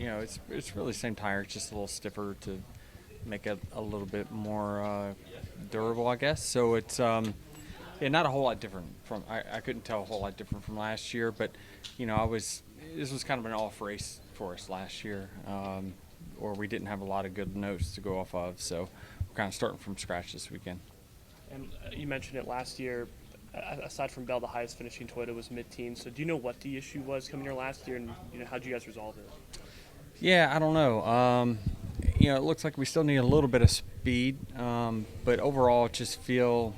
it's really the same tire. It's just a little stiffer to make it a little bit more durable, I guess. So it's yeah, not a whole lot different from. I couldn't tell a whole lot different from last year, but this was kind of an off race for us last year, or we didn't have a lot of good notes to go off of. So we're kind of starting from scratch this weekend. And you mentioned it last year. Aside from Bell, the highest finishing Toyota was mid-teens. So do you know what the issue was coming here last year, and how did you guys resolve it? Yeah, I don't know. It looks like we still need a little bit of speed, but overall, just feel,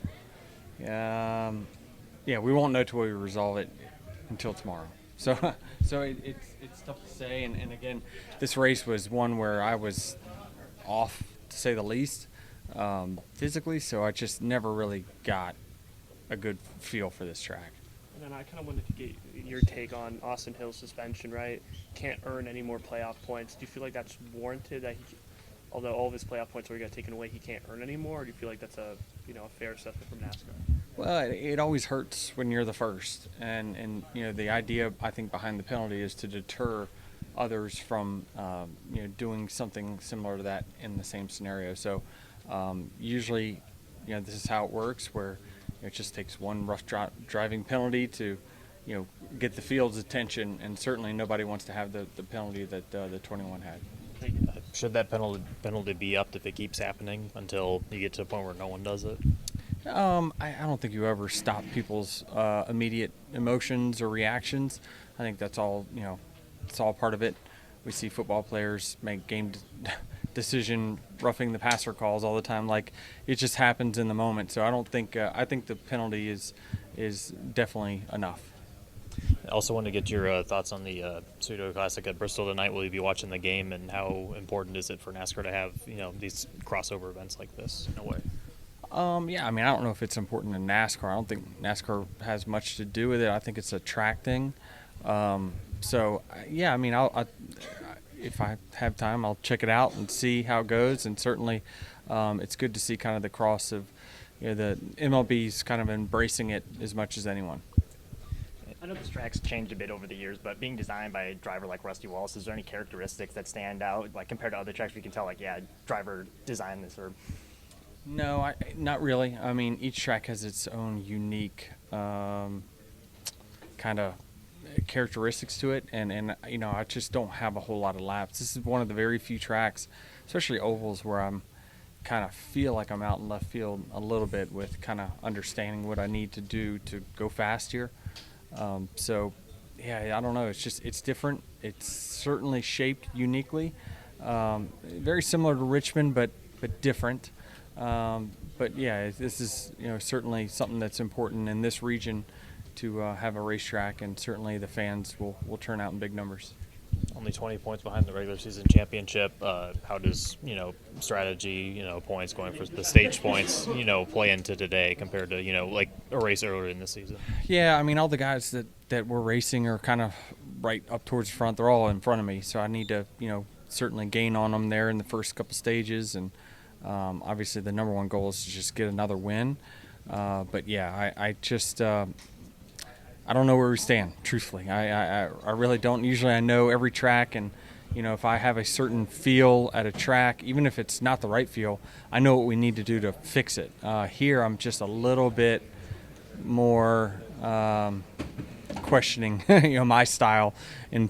yeah, we won't know till we resolve it until tomorrow. So, it's tough to say. And again, this race was one where I was off, to say the least, physically. So I just never really got a good feel for this track. And then I kind of wanted to get your take on Austin Hill's suspension, right? Can't earn any more playoff points. Do you feel like that's warranted, that although all of his playoff points already got taken away, he can't earn any more? Or do you feel like that's a fair assessment from NASCAR? Well, it always hurts when you're the first. And the idea, I think, behind the penalty is to deter others from, doing something similar to that in the same scenario. So usually, this is how it works, where it just takes one rough driving penalty to, get the field's attention, and certainly nobody wants to have the penalty that the 21 had. Should that penalty be upped if it keeps happening until you get to a point where no one does it? I don't think you ever stop people's immediate emotions or reactions. I think that's all, it's all part of it. We see football players make game decision roughing the passer calls all the time. Like, it just happens in the moment. So I don't think I think the penalty is definitely enough. I also want to get your thoughts on the Pseudo Classic at Bristol tonight. Will you be watching the game, and how important is it for NASCAR to have these crossover events like this in a way? Yeah, I mean, I don't know if it's important in NASCAR. I don't think NASCAR has much to do with it. I think it's a track thing. Yeah, I mean, if I have time, I'll check it out and see how it goes. And certainly, it's good to see kind of the cross of, the MLB's kind of embracing it as much as anyone. I know this track's changed a bit over the years, but being designed by a driver like Rusty Wallace, is there any characteristics that stand out, like compared to other tracks we can tell, like, yeah, driver designed this? Or No, not really. I mean, each track has its own unique kind of characteristics to it, and I just don't have a whole lot of laps. This is one of the very few tracks, especially ovals, where I'm kind of feel like I'm out in left field a little bit with kind of understanding what I need to do to go fast here. Yeah, I don't know. It's different. It's certainly shaped uniquely, very similar to Richmond, but different. But yeah, this is certainly something that's important in this region to have a racetrack, and certainly the fans will turn out in big numbers. Only 20 points behind the regular season championship. How does strategy, points going for the stage points, play into today compared to like a race earlier in the season? Yeah, I mean, all the guys that were racing are kind of right up towards the front. They're all in front of me, so I need to certainly gain on them there in the first couple stages, and obviously the number one goal is to just get another win. But yeah, I just I don't know where we stand, truthfully. I really don't. Usually I know every track, and if I have a certain feel at a track, even if it's not the right feel, I know what we need to do to fix it. Here I'm just a little bit more questioning my style and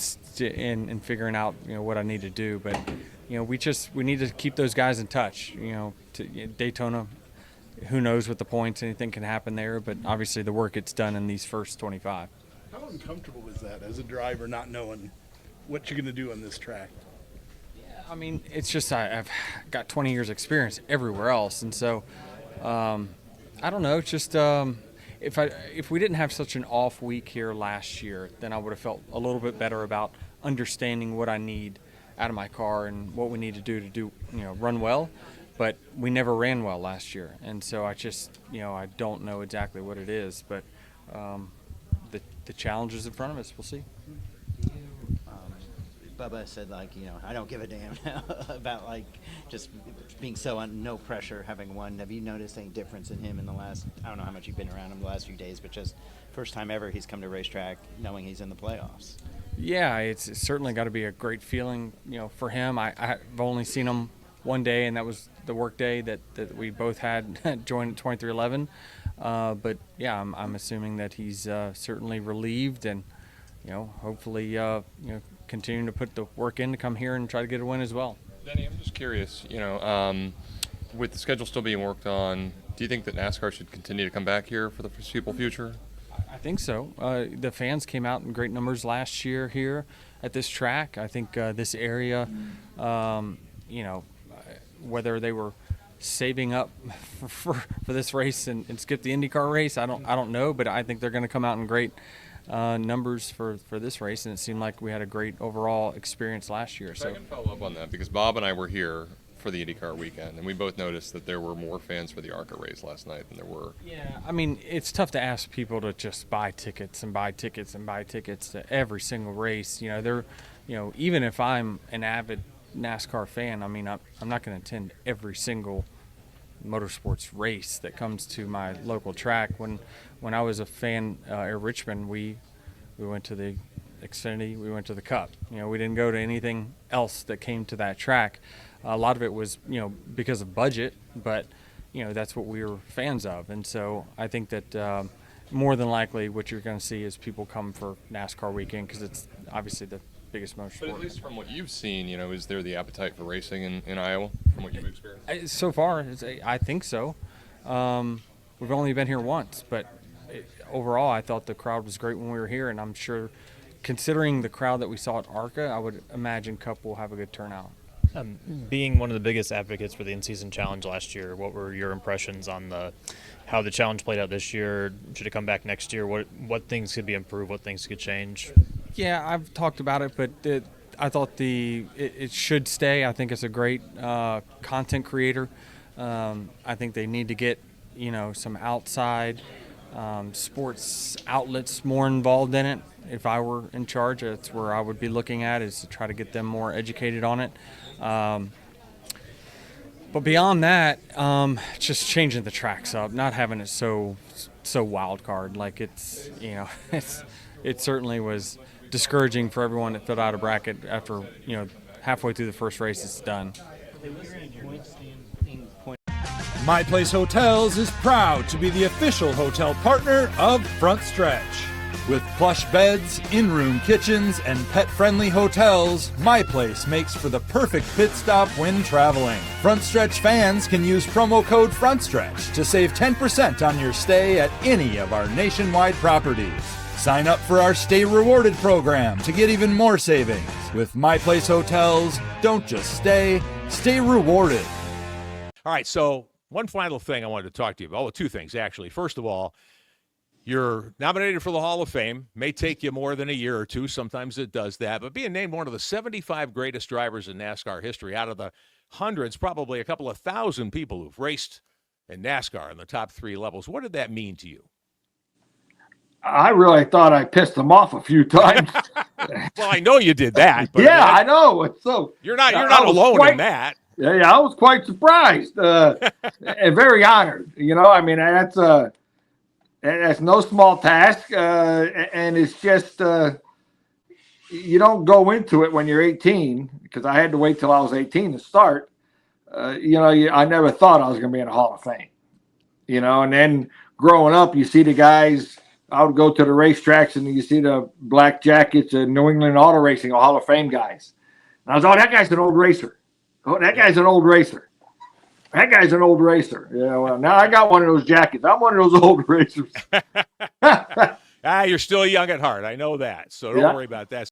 figuring out what I need to do. But we need to keep those guys in touch. To Daytona, who knows with the points, anything can happen there, but obviously the work gets done in these first 25. How uncomfortable is that as a driver, not knowing what you're going to do on this track? Yeah, I mean, it's just I've got 20 years experience everywhere else, and so I don't know. It's just if we didn't have such an off week here last year, then I would have felt a little bit better about understanding what I need out of my car and what we need to do run well. But we never ran well last year, and so I just I don't know exactly what it is, but the challenges in front of us, we'll see. Bubba said, I don't give a damn about, just being so no pressure, having won. Have you noticed any difference in him in the last, I don't know how much you've been around him the last few days, but just first time ever he's come to a racetrack knowing he's in the playoffs? Yeah, it's certainly got to be a great feeling, for him. I've only seen him one day, and that was the work day that we both had joined at 2311. But yeah, I'm assuming that he's certainly relieved, and hopefully continuing to put the work in to come here and try to get a win as well. Denny, I'm just curious, with the schedule still being worked on, do you think that NASCAR should continue to come back here for the foreseeable future? I think so. The fans came out in great numbers last year here at this track. I think this area, whether they were saving up for this race and skip the IndyCar race, I don't know, but I think they're going to come out in great numbers for this race, and it seemed like we had a great overall experience last year. So I can follow up on that because Bob and I were here for the IndyCar weekend, and we both noticed that there were more fans for the ARCA race last night than there were. Yeah, I mean, it's tough to ask people to just buy tickets and buy tickets and buy tickets to every single race. Even if I'm an avid NASCAR fan, I mean, I'm not going to attend every single motorsports race that comes to my local track. When I was a fan at Richmond, we went to the Xfinity, we went to the Cup. We didn't go to anything else that came to that track. A lot of it was, because of budget, but, that's what we were fans of. And so I think that more than likely what you're going to see is people come for NASCAR weekend because it's obviously the biggest motorsport. But at least from what you've seen, is there the appetite for racing in Iowa from what you've experienced? So far, I think so. We've only been here once, but overall I thought the crowd was great when we were here, and I'm sure considering the crowd that we saw at ARCA, I would imagine Cup will have a good turnout. Being one of the biggest advocates for the in-season challenge last year, what were your impressions on how the challenge played out this year? Should it come back next year? What things could be improved? What things could change? Yeah, I've talked about it, but I thought it should stay. I think it's a great content creator. I think they need to get some outside sports outlets more involved in it. If I were in charge, that's where I would be looking at, is to try to get them more educated on it. But beyond that, just changing the tracks up, not having it so wild card. Like it certainly was discouraging for everyone that filled out a bracket after, halfway through the first race, it's done. My Place Hotels is proud to be the official hotel partner of Frontstretch. With plush beds, in-room kitchens, and pet-friendly hotels, My Place makes for the perfect pit stop when traveling. Frontstretch fans can use promo code Frontstretch to save 10% on your stay at any of our nationwide properties. Sign up for our Stay Rewarded program to get even more savings. With My Place Hotels, don't just stay rewarded. All right, so one final thing I wanted to talk to you about. Well, two things, actually. First of all, you're nominated for the Hall of Fame. May take you more than a year or two. Sometimes it does that. But being named one of the 75 greatest drivers in NASCAR history out of the hundreds, probably a couple of thousand people who've raced in NASCAR in the top three levels, what did that mean to you? I really thought I pissed them off a few times. Well, I know you did that. But yeah, I know. So you're not alone in that. Yeah, I was quite surprised and very honored. I mean, that's no small task, and it's just you don't go into it when you're 18, because I had to wait till I was 18 to start. I never thought I was going to be in a Hall of Fame. And then growing up, you see the guys. I would go to the racetracks and you see the black jackets and New England Auto Racing Hall of Fame guys. And I was, that guy's an old racer. Oh, that guy's an old racer. That guy's an old racer. Yeah, well, now I got one of those jackets. I'm one of those old racers. You're still young at heart. I know that. So don't worry about that.